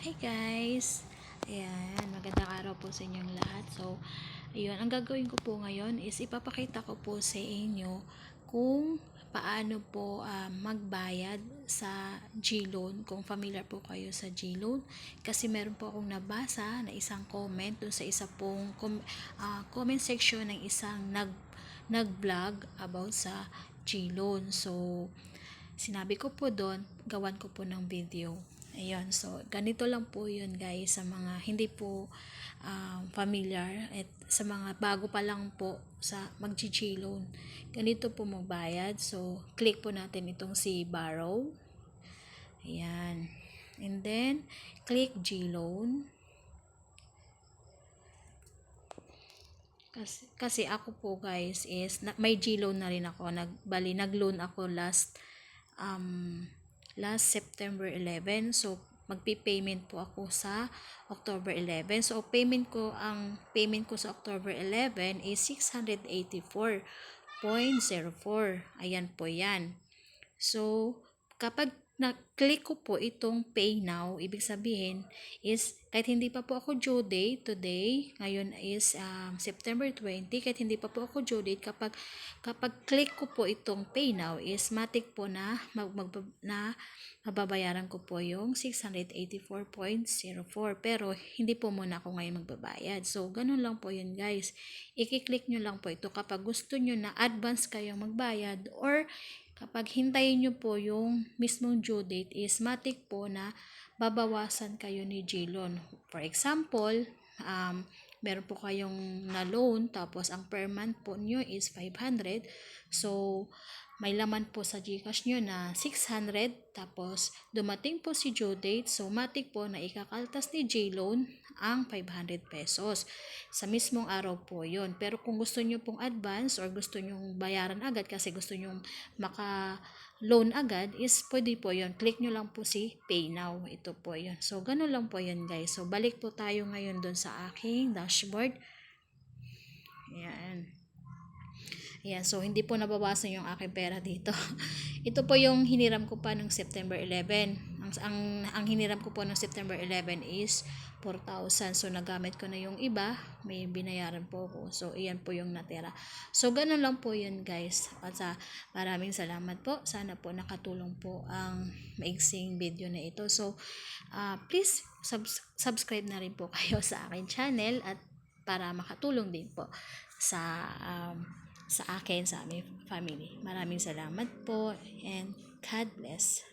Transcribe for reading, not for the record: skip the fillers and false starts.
Hi guys! Ayan, magandang araw po sa inyong lahat. So, ayun, ang gagawin ko po ngayon is ipapakita ko po sa inyo kung paano po magbayad sa G-Loan, kung familiar po kayo sa G-Loan. Kasi meron po akong nabasa na isang comment dun sa isa pong comment section ng isang nag-vlog about sa G-Loan. So, sinabi ko po doon, gawan ko po ng video. Ayun, so ganito lang po yun guys sa mga hindi po familiar at sa mga bago pa lang po sa mag-G-Loan. Ganito po magbayad. So, click po natin itong si borrow. Ayan. And then, click G-Loan. Kasi ako po guys is may G-Loan na rin ako. Nag-loan ako last September 11. So, magpi-payment po ako sa October 11. So, ang payment ko sa October 11 is 684.04. Ayan po yan. So, kapag na-click ko po itong pay now, ibig sabihin is kahit hindi pa po ako due date today, ngayon is September 20, kahit hindi pa po ako due date, kapag click ko po itong pay now is matik po na mababayaran ko po yung 684.04, pero hindi po muna ako ngayon magbabayad. So, ganun lang po yun guys. I-click nyo lang po ito kapag gusto nyo na advance kayong magbayad, or kapag hintayin nyo po yung mismong due date is matik po na babawasan kayo ni G-Loan. For example, meron po kayong na loan tapos ang per month po nyo is 500. So, may laman po sa GCash nyo na 600 tapos dumating po si due date, so matik po na ikakaltas ni G-Loan ang 500 pesos. Sa mismong araw po yon. Pero kung gusto nyo pong advance or gusto nyo bayaran agad kasi gusto nyo maka-loan agad is pwede po yon. Click nyo lang po si Pay Now. Ito po yon. So, ganun lang po yon guys. So, balik po tayo ngayon dun sa aking dashboard. Ayan. Ayan, so hindi po nabawasan yung aking pera dito. Ito po yung hiniram ko pa ng September 11. Ang hiniram ko po ng September 11 is 4,000. So, nagamit ko na yung iba. May binayaran po ako. So, iyan po yung natira. So, ganun lang po yun guys. At maraming salamat po. Sana po nakatulong po ang maigsing video na ito. So, please subscribe na rin po kayo sa akin channel at para makatulong din po sa akin, sa aming family. Maraming salamat po and God bless.